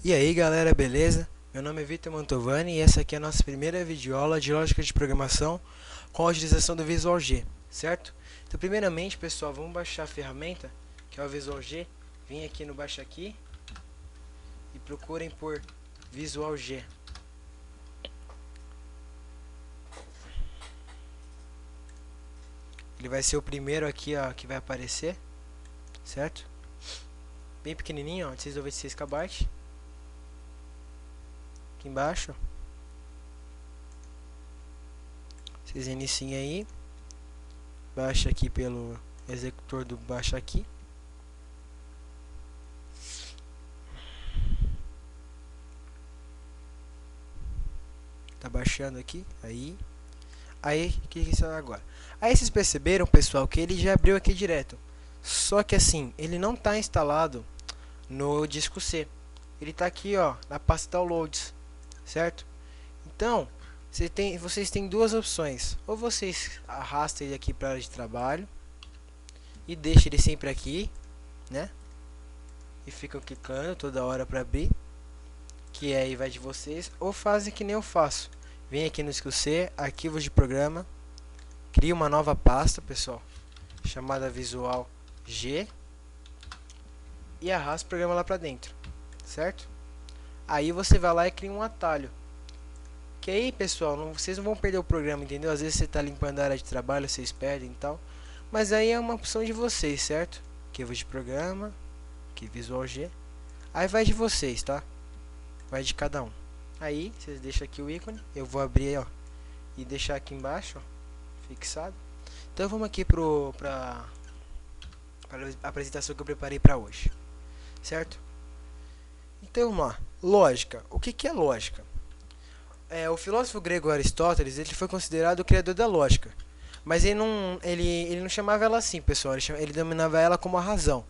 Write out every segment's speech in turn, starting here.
E aí galera, beleza? Meu nome é Vitor Mantovani e essa aqui é a nossa primeira videoaula de lógica de programação com a utilização do Visual G, certo? Então primeiramente pessoal, vamos baixar a ferramenta que é o Visual G. Vem aqui no Baixa Aqui e procurem por Visual G. Ele vai ser o primeiro aqui ó, que vai aparecer, certo? Bem pequenininho, ó, de 696 KB. Aqui embaixo vocês iniciem aí, baixa aqui pelo executor do Baixa Aqui. Tá baixando aqui, aí o que isso agora? Aí vocês perceberam, pessoal, que ele já abriu aqui direto. Só que assim, ele não está instalado no disco C. Ele está aqui, ó, na pasta Downloads, certo? Então, vocês têm duas opções. Ou vocês arrastam ele aqui para a área de trabalho e deixam ele sempre aqui, né? E ficam clicando toda hora para abrir, que aí vai de vocês. Ou fazem que nem eu faço. Vem aqui no disco C, arquivos de programa, cria uma nova pasta, pessoal, chamada Visual G, e arrasta o programa lá pra dentro, certo? Aí você vai lá e cria um atalho, que aí, pessoal, vocês não vão perder o programa, entendeu? Às vezes você tá limpando a área de trabalho, vocês perdem e tal, mas aí é uma opção de vocês, certo? Arquivo de programa, aqui Visual G, aí vai de vocês, tá? Vai de cada um. Aí vocês deixam aqui o ícone, eu vou abrir, ó, e deixar aqui embaixo, ó, fixado. Então vamos aqui para a apresentação que eu preparei para hoje, certo? Então vamos lá, lógica. O que é lógica? O filósofo grego Aristóteles, ele foi considerado o criador da lógica, mas ele não chamava ela assim, pessoal. Ele denominava ela como a razão.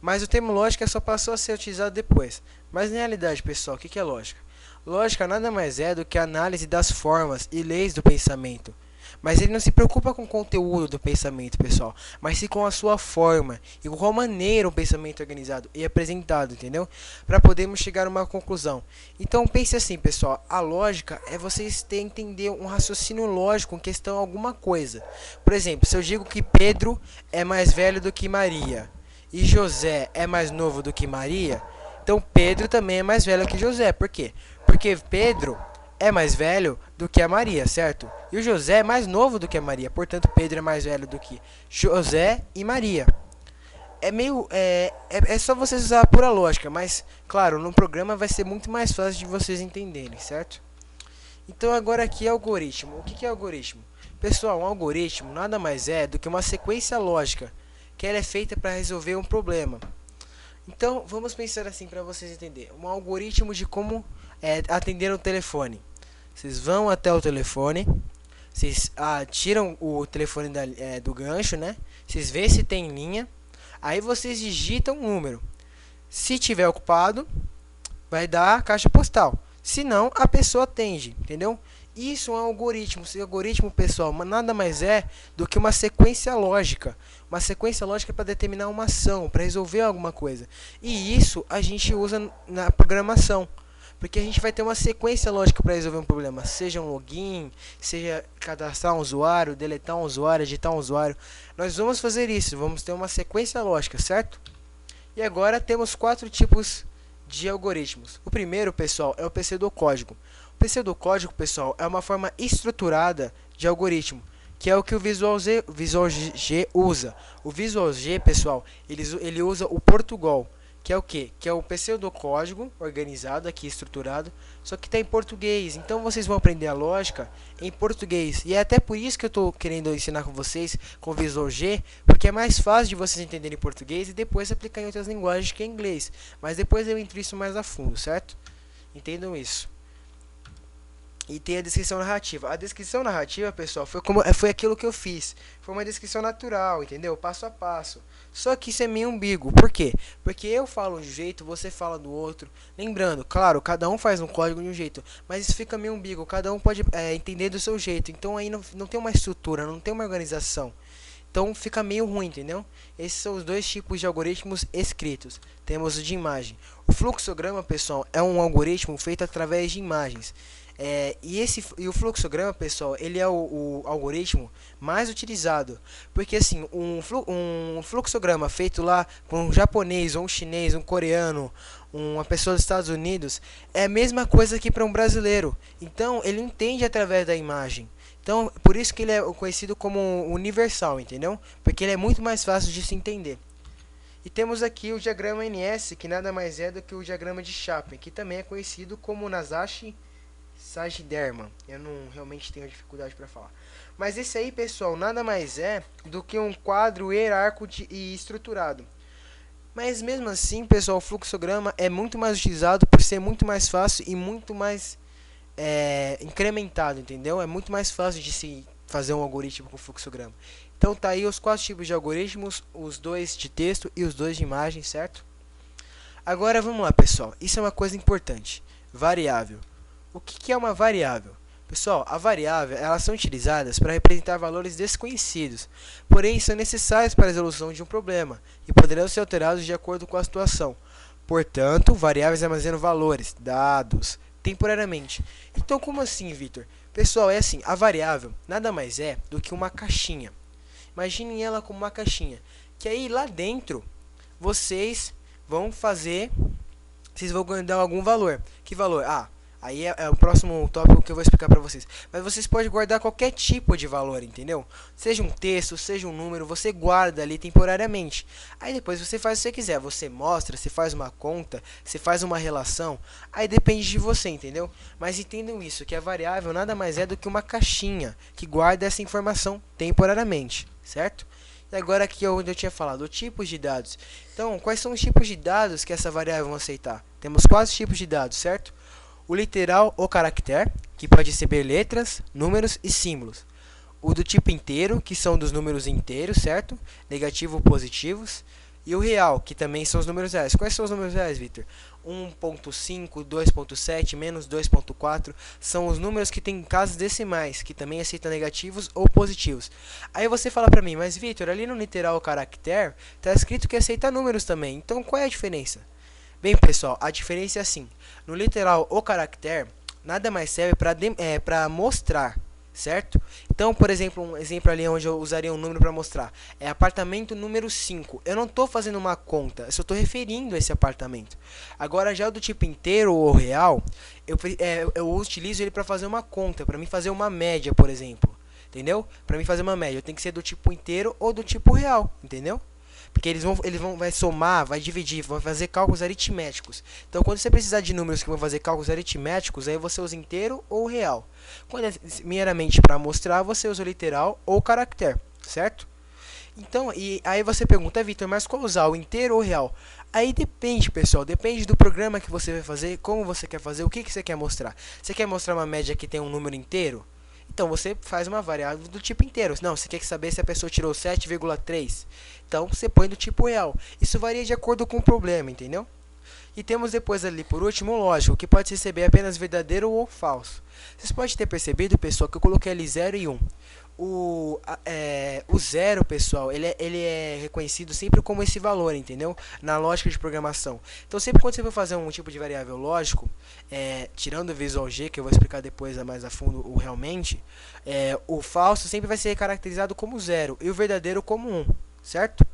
Mas o termo lógica só passou a ser utilizado depois. Mas na realidade, pessoal, o que é lógica? Lógica nada mais é do que a análise das formas e leis do pensamento. Mas ele não se preocupa com o conteúdo do pensamento, pessoal, mas sim com a sua forma e com qual maneira o pensamento é organizado e apresentado, entendeu? Para podermos chegar a uma conclusão. Então pense assim, pessoal, a lógica é vocês terem entender um raciocínio lógico em questão a alguma coisa. Por exemplo, se eu digo que Pedro é mais velho do que Maria e José é mais novo do que Maria, então Pedro também é mais velho que José. Por quê? Porque Pedro é mais velho do que a Maria, certo? E o José é mais novo do que a Maria, portanto Pedro é mais velho do que José e Maria. É só vocês usar a pura lógica, mas claro, no programa vai ser muito mais fácil de vocês entenderem, certo? Então agora aqui é algoritmo. O que é algoritmo? Pessoal, um algoritmo nada mais é do que uma sequência lógica que ela é feita para resolver um problema. Então vamos pensar assim para vocês entenderem. Um algoritmo de como atender o telefone. Vocês vão até o telefone, vocês tiram o telefone do gancho, né? Vocês vê se tem linha, aí vocês digitam um número. Se tiver ocupado, vai dar a caixa postal. Se não, a pessoa atende, entendeu? Isso é um algoritmo. Esse algoritmo, pessoal, nada mais é do que uma sequência lógica. Uma sequência lógica para determinar uma ação, para resolver alguma coisa. E isso a gente usa na programação. Porque a gente vai ter uma sequência lógica para resolver um problema. Seja um login, seja cadastrar um usuário, deletar um usuário, editar um usuário. Nós vamos fazer isso, vamos ter uma sequência lógica, certo? E agora temos 4 tipos de algoritmos. O primeiro, pessoal, é o pseudocódigo. O pseudocódigo, pessoal, é uma forma estruturada de algoritmo, que é o que o Visual G usa. O Visual G, pessoal, ele usa o Portugal, que é o que? Que é o pseudocódigo organizado aqui, estruturado, só que está em português. Então vocês vão aprender a lógica em português. E é até por isso que eu estou querendo ensinar com vocês com o Visual G, porque é mais fácil de vocês entenderem em português e depois aplicar em outras linguagens que é inglês. Mas depois eu entro isso mais a fundo, certo? Entendam isso. E tem a descrição narrativa. A descrição narrativa, pessoal, foi aquilo que eu fiz. Foi uma descrição natural, entendeu? Passo a passo. Só que isso é meio ambíguo. Por quê? Porque eu falo de um jeito, você fala do outro. Lembrando, claro, cada um faz um código de um jeito. Mas isso fica meio ambíguo. Cada um pode entender do seu jeito. Então aí não tem uma estrutura, não tem uma organização. Então fica meio ruim, entendeu? Esses são os dois tipos de algoritmos escritos. Temos o de imagem. O fluxograma, pessoal, é um algoritmo feito através de imagens. E o fluxograma, pessoal, ele é o algoritmo mais utilizado. Porque assim, um fluxograma feito lá por um japonês, ou um chinês, um coreano, uma pessoa dos Estados Unidos, é a mesma coisa que para um brasileiro. Então, ele entende através da imagem. Então, por isso que ele é conhecido como universal, entendeu? Porque ele é muito mais fácil de se entender. E temos aqui o diagrama NS, que nada mais é do que o diagrama de Chapman, que também é conhecido como Nasashi Sagiderman. Eu não realmente tenho dificuldade para falar. Mas esse aí, pessoal, nada mais é do que um quadro hierárquico e estruturado. Mas mesmo assim, pessoal, o fluxograma é muito mais utilizado por ser muito mais fácil e muito mais incrementado, entendeu? É muito mais fácil de se fazer um algoritmo com fluxograma. Então tá aí os 4 tipos de algoritmos, os 2 de texto e os 2 de imagem, certo? Agora vamos lá, pessoal. Isso é uma coisa importante. Variável. O que é uma variável? Pessoal, a variável, elas são utilizadas para representar valores desconhecidos, porém são necessários para a resolução de um problema e poderão ser alterados de acordo com a situação. Portanto, variáveis armazenam valores, dados, temporariamente. Então, como assim, Victor? Pessoal, é assim, a variável nada mais é do que uma caixinha. Imaginem ela como uma caixinha, que aí lá dentro vocês vão dar algum valor. Que valor? Aí é o próximo tópico que eu vou explicar para vocês. Mas vocês podem guardar qualquer tipo de valor, entendeu? Seja um texto, seja um número, você guarda ali temporariamente. Aí depois você faz o que você quiser. Você mostra, você faz uma conta, você faz uma relação. Aí depende de você, entendeu? Mas entendam isso, que a variável nada mais é do que uma caixinha que guarda essa informação temporariamente, certo? E agora aqui é onde eu tinha falado, tipos de dados. Então, quais são os tipos de dados que essa variável vai aceitar? Temos 4 tipos de dados, certo? O literal ou caractere, que pode receber letras, números e símbolos. O do tipo inteiro, que são dos números inteiros, certo? Negativo ou positivos. E o real, que também são os números reais. Quais são os números reais, Victor? 1.5, 2.7, menos 2.4 são os números que têm casas decimais, que também aceitam negativos ou positivos. Aí você fala pra mim, mas Victor, ali no literal ou caractere, está escrito que aceita números também. Então qual é a diferença? Bem, pessoal, a diferença é assim. No literal ou caractere, nada mais serve para mostrar, certo? Então, por exemplo, um exemplo ali onde eu usaria um número para mostrar é apartamento número 5. Eu não estou fazendo uma conta, eu só estou referindo a esse apartamento. Agora, já o do tipo inteiro ou real, eu utilizo ele para fazer uma conta, para mim fazer uma média, por exemplo. Entendeu? Para mim fazer uma média, tem que ser do tipo inteiro ou do tipo real, entendeu? Porque vai somar, vai dividir, vão fazer cálculos aritméticos. Então, quando você precisar de números que vão fazer cálculos aritméticos, aí você usa inteiro ou real. Quando é meramente para mostrar, você usa o literal ou caractere, certo? Então, e aí você pergunta, Victor, mas qual usar, o inteiro ou o real? Aí depende, pessoal, depende do programa que você vai fazer, como você quer fazer, o que você quer mostrar. Você quer mostrar uma média que tem um número inteiro? Então você faz uma variável do tipo inteiro. Não, você quer saber se a pessoa tirou 7,3. Então você põe do tipo real. Isso varia de acordo com o problema, entendeu? E temos depois ali, por último, o lógico, que pode receber apenas verdadeiro ou falso. Vocês podem ter percebido, pessoal, que eu coloquei ali 0 e 1. O 0, pessoal, ele é reconhecido sempre como esse valor, entendeu? Na lógica de programação. Então, sempre quando você for fazer um tipo de variável lógico, tirando o Visual G, que eu vou explicar depois mais a fundo o realmente, o falso sempre vai ser caracterizado como 0 e o verdadeiro como 1, certo?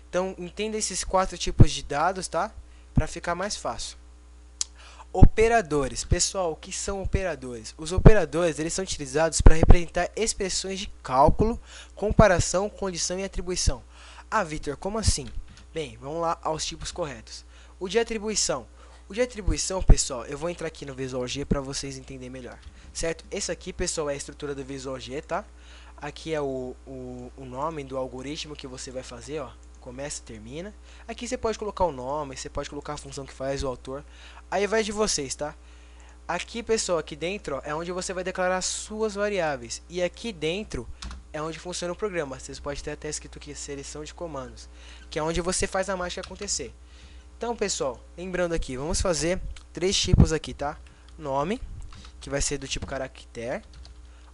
Então, entenda esses 4 tipos de dados, tá? Para ficar mais fácil. Operadores. Pessoal, o que são operadores? Os operadores eles são utilizados para representar expressões de cálculo, comparação, condição e atribuição. Ah, Victor, como assim? Bem, vamos lá aos tipos corretos. O de atribuição. O de atribuição, pessoal, eu vou entrar aqui no Visual G para vocês entenderem melhor. Certo? Esse aqui, pessoal, é a estrutura do Visual G, tá? Aqui é o nome do algoritmo que você vai fazer, ó. Começa e termina. Aqui você pode colocar o nome, você pode colocar a função que faz, o autor. Aí vai de vocês, tá? Aqui, pessoal, aqui dentro ó, é onde você vai declarar suas variáveis. E aqui dentro é onde funciona o programa. Vocês podem ter até escrito aqui seleção de comandos, que é onde você faz a mágica acontecer. Então, pessoal, lembrando aqui, vamos fazer 3 tipos aqui, tá? Nome, que vai ser do tipo caractere,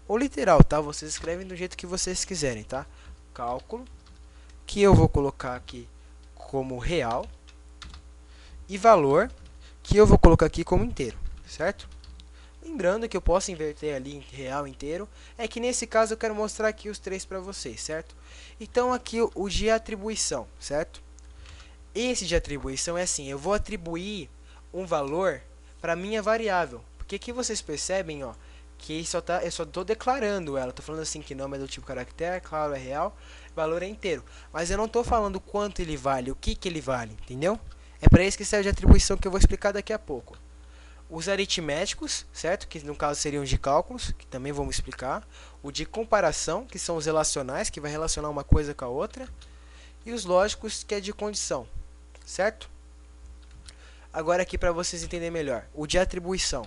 ou literal, tá? Vocês escrevem do jeito que vocês quiserem, tá? Cálculo, que eu vou colocar aqui como real, e valor, que eu vou colocar aqui como inteiro, certo? Lembrando que eu posso inverter ali em real inteiro, é que nesse caso eu quero mostrar aqui os três para vocês, certo? Então aqui o de atribuição, certo? Esse de atribuição é assim, eu vou atribuir um valor para minha variável, porque aqui vocês percebem, ó, que eu só estou declarando ela, estou falando assim que nome é do tipo caractere, claro, é real, valor é inteiro, mas eu não estou falando quanto ele vale, o que ele vale, entendeu? É para isso que serve de atribuição que eu vou explicar daqui a pouco. Os aritméticos, certo? Que no caso seriam de cálculos, que também vamos explicar. O de comparação, que são os relacionais, que vai relacionar uma coisa com a outra. E os lógicos, que é de condição, certo? Agora aqui para vocês entenderem melhor, o de atribuição.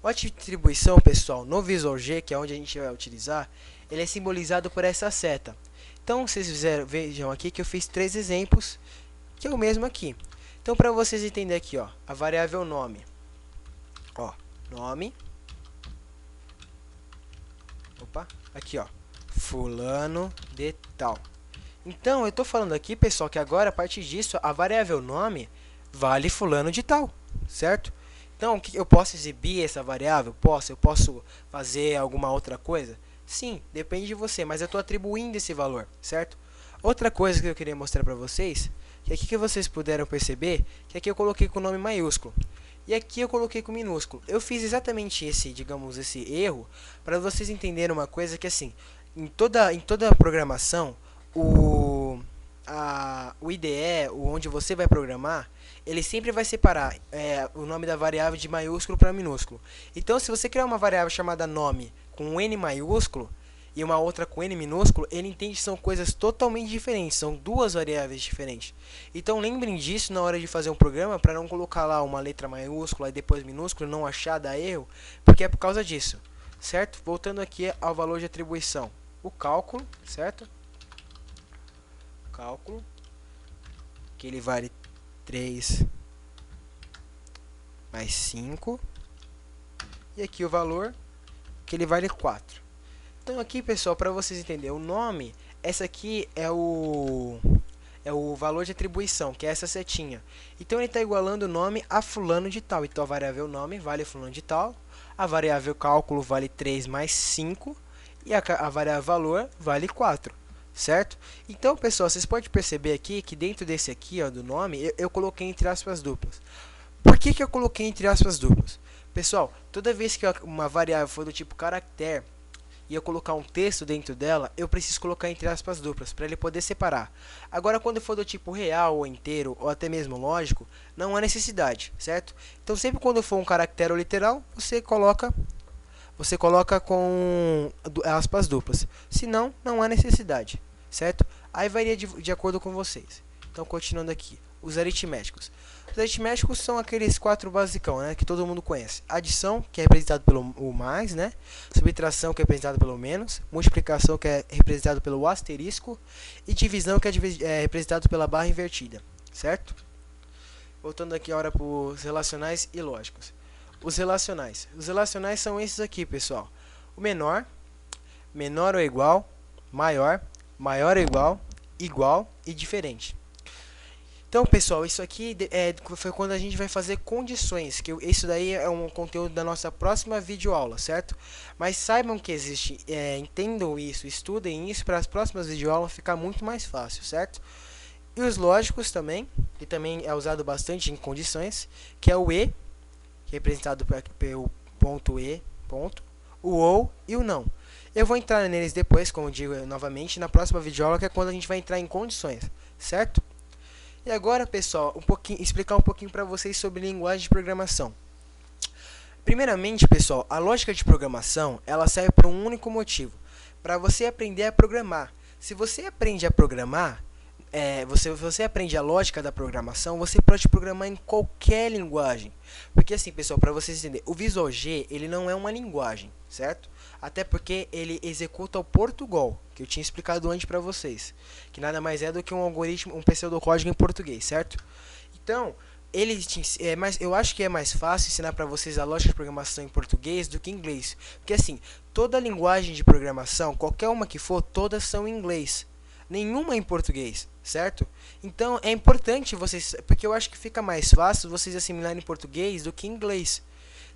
O de atribuição, pessoal, no Visual G, que é onde a gente vai utilizar, ele é simbolizado por essa seta. Então, vocês vejam aqui que eu fiz 3 exemplos, que é o mesmo aqui. Então, para vocês entenderem aqui, ó, a variável nome. Ó, nome. Opa, aqui, ó. Fulano de tal. Então, eu estou falando aqui, pessoal, que agora, a partir disso, a variável nome vale fulano de tal, certo? Então, eu posso exibir essa variável? Posso. Eu posso fazer alguma outra coisa? Sim, depende de você, mas eu estou atribuindo esse valor, certo? Outra coisa que eu queria mostrar para vocês, que aqui que vocês puderam perceber, que aqui eu coloquei com o nome maiúsculo. E aqui eu coloquei com minúsculo. Eu fiz exatamente esse, digamos, esse erro para vocês entenderem uma coisa que assim, em toda programação, o IDE, onde você vai programar, ele sempre vai separar o nome da variável de maiúsculo para minúsculo. Então, se você criar uma variável chamada nome com um N maiúsculo e uma outra com N minúsculo, ele entende que são coisas totalmente diferentes, são duas variáveis diferentes. Então lembrem disso na hora de fazer um programa, para não colocar lá uma letra maiúscula e depois minúscula, não achar, dar erro, porque é por causa disso, certo? Voltando aqui ao valor de atribuição, o cálculo, certo? Cálculo, que ele vale 3 mais 5, e aqui o valor, que ele vale 4. Então aqui, pessoal, para vocês entenderem, o nome, essa aqui é o valor de atribuição, que é essa setinha. Então ele está igualando o nome a fulano de tal. Então a variável nome vale fulano de tal, a variável cálculo vale 3 mais 5 e a variável valor vale 4, certo? Então, pessoal, vocês podem perceber aqui que dentro desse aqui, ó, do nome, eu coloquei entre aspas duplas. Por que eu coloquei entre aspas duplas? Pessoal, toda vez que uma variável for do tipo caractere, e eu colocar um texto dentro dela, eu preciso colocar entre aspas duplas, para ele poder separar. Agora, quando for do tipo real ou inteiro, ou até mesmo lógico, não há necessidade, certo? Então, sempre quando for um caractere ou literal, você coloca com aspas duplas. Senão, não há necessidade, certo? Aí varia de acordo com vocês. Então, continuando aqui, os aritméticos. Os aritméticos são aqueles 4 basicão, né, que todo mundo conhece. Adição, que é representado pelo o mais, né? Subtração, que é representado pelo menos. Multiplicação, que é representado pelo asterisco. E divisão, que é representado pela barra invertida, certo? Voltando aqui agora para os relacionais e lógicos. Os relacionais. Os relacionais são esses aqui, pessoal. O menor, menor ou igual, maior, maior ou igual e diferente. Então, pessoal, isso aqui foi quando a gente vai fazer condições, que isso daí é um conteúdo da nossa próxima videoaula, certo? Mas saibam que existe, entendam isso, estudem isso para as próximas videoaulas ficar muito mais fácil, certo? E os lógicos também, que também é usado bastante em condições, que é o e, representado pelo ponto e, ponto, o ou e o não. Eu vou entrar neles depois, como digo novamente, na próxima videoaula, que é quando a gente vai entrar em condições, certo? E agora, pessoal, explicar um pouquinho para vocês sobre linguagem de programação. Primeiramente, pessoal, a lógica de programação, ela serve por um único motivo, para você aprender a programar. Se você aprende a programar, você aprende a lógica da programação, você pode programar em qualquer linguagem. Porque assim, pessoal, para vocês entenderem, o Visual G, ele não é uma linguagem, certo? Até porque ele executa o Portugal, que eu tinha explicado antes para vocês, que nada mais é do que um algoritmo, um pseudocódigo em português, certo? Então, eu acho que é mais fácil ensinar para vocês a lógica de programação em português do que em inglês. Porque assim, toda linguagem de programação, qualquer uma que for, todas são em inglês. nenhuma em português, certo? Então é importante vocês, porque eu acho que fica mais fácil vocês assimilarem em português do que em inglês.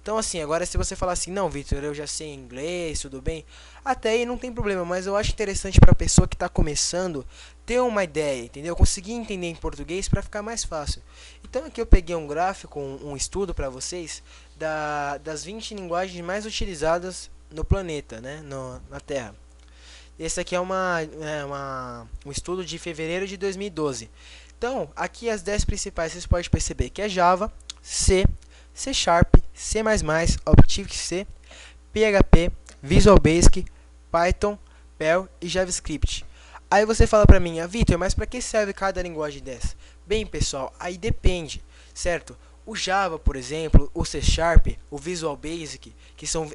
Então assim, agora se você falar assim, não, Victor, eu já sei inglês, tudo bem, até aí não tem problema, mas eu acho interessante para a pessoa que está começando ter uma ideia, entendeu? Conseguir entender em português para ficar mais fácil. Então aqui eu peguei um gráfico, um estudo para vocês das 20 linguagens mais utilizadas no planeta, né, na Terra. Esse aqui é um estudo de fevereiro de 2012. Então, aqui as 10 principais vocês podem perceber que é Java, C, C Sharp, C++, Objective-C, PHP, Visual Basic, Python, Perl e JavaScript. Aí você fala pra mim, Vitor, mas para que serve cada linguagem dessa? Bem, pessoal, aí depende, certo? O Java, por exemplo, o C Sharp, o Visual Basic, que são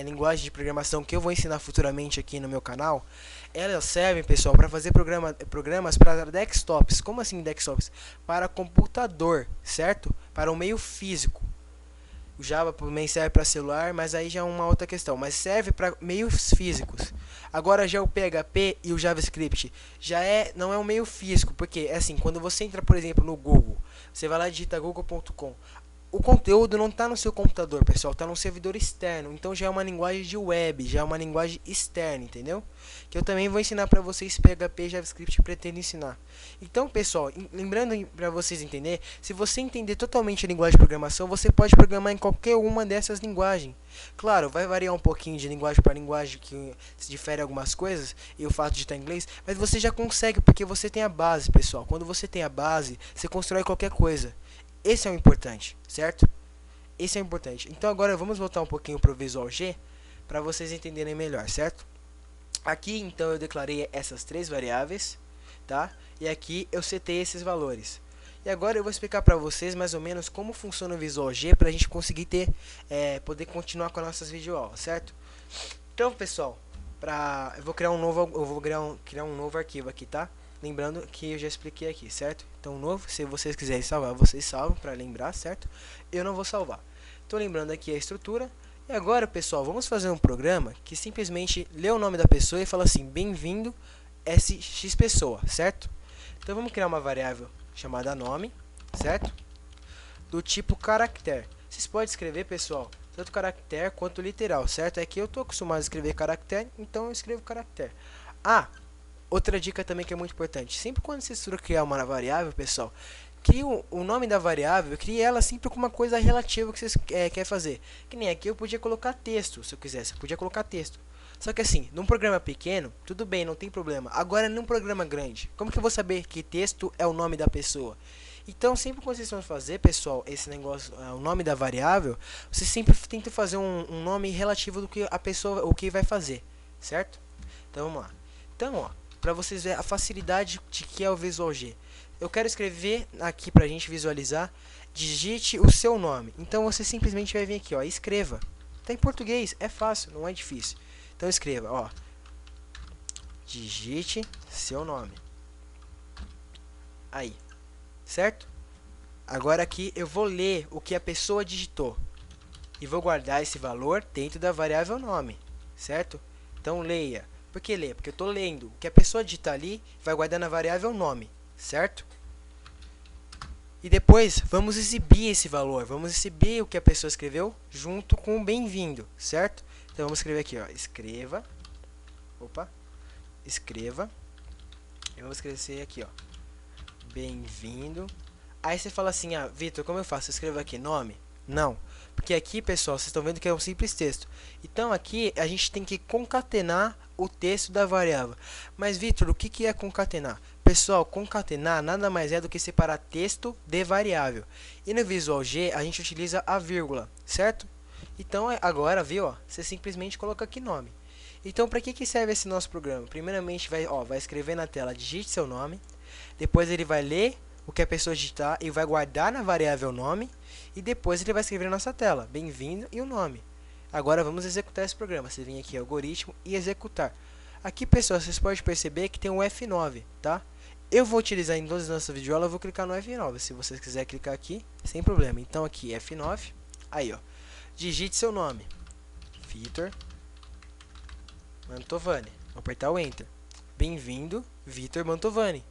linguagens de programação que eu vou ensinar futuramente aqui no meu canal, elas servem, pessoal, para fazer programas para desktops. Como assim desktops? Para computador, certo? Para o meio físico. O Java também serve para celular, mas aí já é uma outra questão. Mas serve para meios físicos. Agora já o PHP e o JavaScript não é um meio físico, porque é assim, quando você entra, por exemplo, no Google, você vai lá e digita google.com. O conteúdo não está no seu computador, pessoal, está no servidor externo. Então já é uma linguagem de web, já é uma linguagem externa, entendeu? Que eu também vou ensinar para vocês PHP e JavaScript, pretendo ensinar. Então, pessoal, lembrando para vocês entenderem, se você entender totalmente a linguagem de programação, você pode programar em qualquer uma dessas linguagens. Claro, vai variar um pouquinho de linguagem para linguagem, que se difere algumas coisas, e o fato de estar em inglês, mas você já consegue, porque você tem a base, pessoal. Quando você tem a base, você constrói qualquer coisa. Esse é o importante, certo? Esse é o importante. Então agora vamos voltar um pouquinho para o Visual G, para vocês entenderem melhor, certo? Aqui então eu declarei essas 3 variáveis, tá? E aqui eu setei esses valores. E agora eu vou explicar para vocês mais ou menos como funciona o Visual G, para a gente conseguir poder continuar com as nossas videoaulas, certo? Então, pessoal, eu vou criar um novo arquivo aqui, tá? Lembrando que eu já expliquei aqui, certo? Então, novo, se vocês quiserem salvar, vocês salvam para lembrar, certo? Eu não vou salvar. Estou lembrando aqui a estrutura. E agora, pessoal, vamos fazer um programa que simplesmente lê o nome da pessoa e fala assim, bem-vindo SX pessoa, certo? Então, vamos criar uma variável chamada nome, certo? Do tipo caractere. Vocês podem escrever, pessoal, tanto caractere quanto literal, certo? É que eu estou acostumado a escrever caractere, então eu escrevo caractere. Outra dica também que é muito importante. Sempre quando vocês for criar uma variável, pessoal, crie o nome da variável, crie ela sempre com uma coisa relativa que vocês querem fazer. Que nem aqui eu podia colocar texto, se eu quisesse, eu podia colocar texto. Só que assim, num programa pequeno, tudo bem, não tem problema. Agora, num programa grande, como que eu vou saber que texto é o nome da pessoa? Então, sempre quando vocês vão fazer, pessoal, esse negócio, o nome da variável, vocês sempre tentam fazer um nome relativo do que a pessoa, o que vai fazer, certo? Então, vamos lá. Então, ó, para vocês verem a facilidade de que é o Visual G. Eu quero escrever aqui para a gente visualizar, digite o seu nome. Então você simplesmente vai vir aqui, ó, escreva. Tá em português, é fácil, não é difícil. Então escreva, ó, digite seu nome. Aí, certo? Agora aqui eu vou ler o que a pessoa digitou e vou guardar esse valor dentro da variável nome, certo? Então leia. Por que ler? Porque eu estou lendo. O que a pessoa digitar ali vai guardar na variável nome, certo? E depois vamos exibir esse valor. Vamos exibir o que a pessoa escreveu junto com o bem-vindo, certo? Então vamos escrever aqui, ó, escreva. Opa. Escreva. Eu vou escrever aqui, ó, bem-vindo. Aí você fala assim, Vitor, como eu faço? Eu escrevo aqui nome? Não. Porque aqui, pessoal, vocês estão vendo que é um simples texto. Então aqui a gente tem que concatenar o texto da variável. Mas, Vitor, o que é concatenar? Pessoal, concatenar nada mais é do que separar texto de variável. E no Visual G a gente utiliza a vírgula, certo? Então agora, viu, ó, você simplesmente coloca aqui nome. Então, para que serve esse nosso programa? Primeiramente, vai escrever na tela, digite seu nome. Depois ele vai ler o que a pessoa digitar e vai guardar na variável nome. E depois ele vai escrever na nossa tela, bem-vindo e o nome. Agora vamos executar esse programa. Você vem aqui, algoritmo e executar. Aqui, pessoal, vocês podem perceber que tem um F9, tá? Eu vou utilizar em todas as nossas videoaulas, eu vou clicar no F9. Se vocês quiserem clicar aqui, sem problema. Então aqui, F9. Aí, ó. Digite seu nome. Vitor Mantovani. Vou apertar o Enter. Bem-vindo, Vitor Mantovani.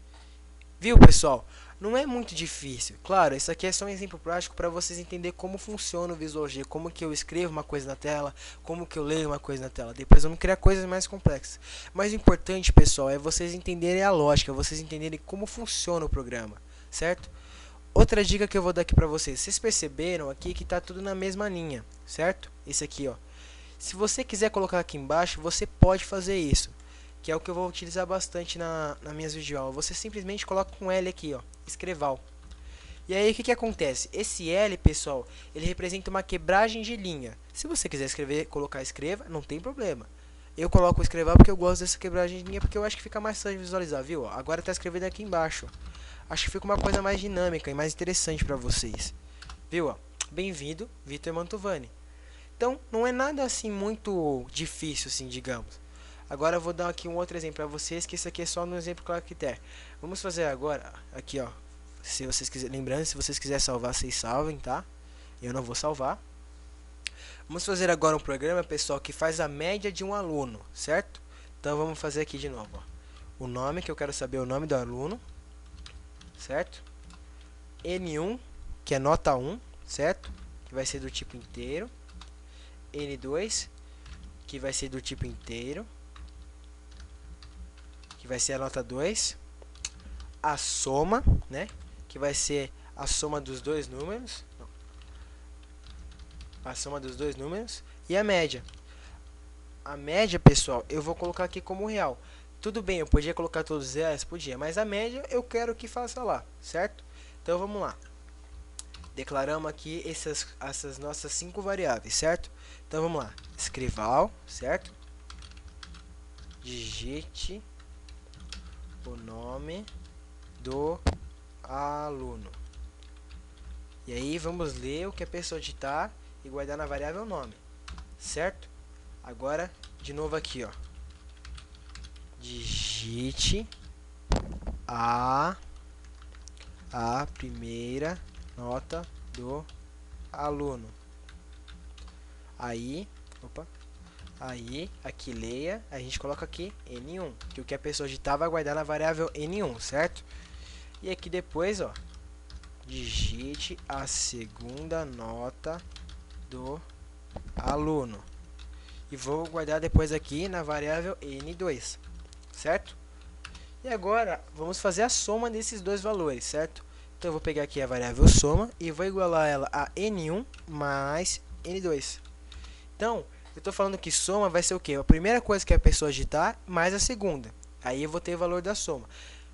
Viu, pessoal? Não é muito difícil. Claro, isso aqui é só um exemplo prático para vocês entenderem como funciona o Visual G, como que eu escrevo uma coisa na tela, como que eu leio uma coisa na tela. Depois vamos criar coisas mais complexas. Mas o importante, pessoal, é vocês entenderem a lógica, vocês entenderem como funciona o programa, certo? Outra dica que eu vou dar aqui para vocês. Vocês perceberam aqui que está tudo na mesma linha, certo? Esse aqui, ó. Se você quiser colocar aqui embaixo, você pode fazer isso, que é o que eu vou utilizar bastante nas minhas videoaulas. Você simplesmente coloca um L aqui, ó, escreval. E aí o que acontece? Esse L, pessoal, ele representa uma quebragem de linha. Se você quiser escrever, colocar escreva, não tem problema. Eu coloco o escreval porque eu gosto dessa quebragem de linha, porque eu acho que fica mais fácil de visualizar, viu? Agora está escrevendo aqui embaixo. Acho que fica uma coisa mais dinâmica e mais interessante para vocês. Viu? Bem-vindo, Vitor Mantovani. Então, não é nada assim muito difícil, assim, digamos. Agora eu vou dar aqui um outro exemplo para vocês, que isso aqui é só um exemplo claro que tem. Vamos fazer agora, aqui ó, se vocês quiserem, lembrando, se vocês quiserem salvar, vocês salvem, tá? Eu não vou salvar. Vamos fazer agora um programa, pessoal, que faz a média de um aluno, certo? Então vamos fazer aqui de novo, ó. O nome, que eu quero saber o nome do aluno, certo? N1, que é nota 1, certo? Que vai ser do tipo inteiro. N2, que vai ser do tipo inteiro, que vai ser a nota 2. A soma, né? Que vai ser a soma dos dois números. A soma dos dois números. E a média. A média, pessoal, eu vou colocar aqui como real. Tudo bem, eu podia colocar todos os reais? Podia, mas a média eu quero que faça lá, certo? Então vamos lá. Declaramos aqui essas nossas 5 variáveis, certo? Então vamos lá. Escrival, certo? Digite o nome do aluno. E aí vamos ler o que a pessoa digitar e guardar na variável nome, certo? Agora, de novo aqui, ó. Digite a primeira nota do aluno. Aí, aqui leia, a gente coloca aqui N1, que o que a pessoa digitar vai guardar na variável N1, certo? E aqui depois, ó, digite a segunda nota do aluno. E vou guardar depois aqui na variável N2, certo? E agora, vamos fazer a soma desses dois valores, certo? Então, eu vou pegar aqui a variável soma e vou igualar ela a N1 mais N2. Então, eu estou falando que soma vai ser o quê? A primeira coisa que a pessoa digitar mais a segunda. Aí eu vou ter o valor da soma,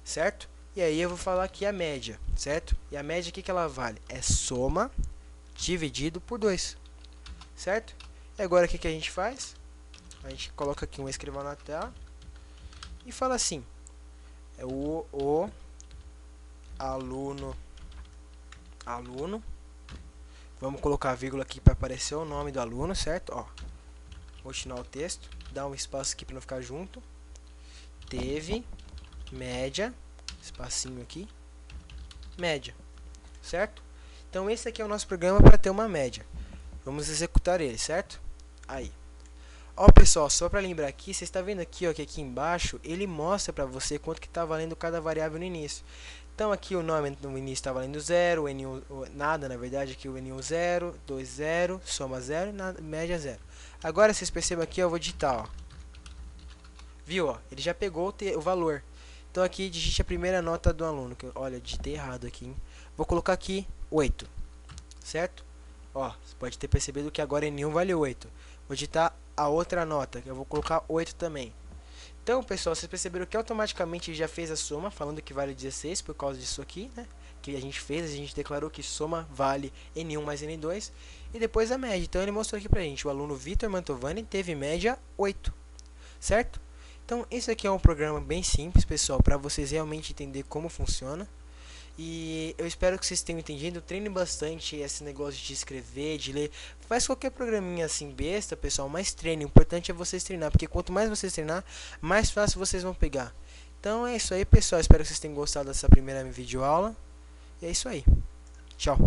certo? E aí eu vou falar aqui a média, certo? E a média, o que ela vale? É soma dividido por 2, certo? E agora o que a gente faz? A gente coloca aqui um escrivão na tela e fala assim: é o aluno. Vamos colocar a vírgula aqui para aparecer o nome do aluno, certo? Ó, continuar o texto, dá um espaço aqui para não ficar junto. Teve média, espacinho aqui, média, certo? Então esse aqui é o nosso programa para ter uma média. Vamos executar ele, certo? Aí. Ó, pessoal, só para lembrar aqui, você está vendo aqui, ó, que aqui embaixo ele mostra para você quanto que está valendo cada variável no início. Então aqui o nome no início está valendo 0, o N1 nada, na verdade, aqui o N1 0, 2 0, soma 0, média 0. Agora vocês percebem aqui, eu vou digitar, ó. Viu, ó? Ele já pegou o valor. Então aqui digite a primeira nota do aluno, que olha, digitei errado aqui, hein? Vou colocar aqui 8, certo? Ó, você pode ter percebido que agora N1 vale 8. Vou digitar a outra nota, que eu vou colocar 8 também. Então, pessoal, vocês perceberam que automaticamente já fez a soma, falando que vale 16 por causa disso aqui, né? Que a gente declarou que soma vale N1 mais N2 e depois a média. Então, ele mostrou aqui pra gente, o aluno Vitor Mantovani teve média 8, certo? Então, esse aqui é um programa bem simples, pessoal, para vocês realmente entender como funciona. E eu espero que vocês tenham entendido. Treine bastante esse negócio de escrever, de ler. Faz qualquer programinha assim besta, pessoal, mas treine. O importante é vocês treinar, porque quanto mais vocês treinar, mais fácil vocês vão pegar. Então é isso aí, pessoal. Espero que vocês tenham gostado dessa primeira videoaula. E é isso aí. Tchau.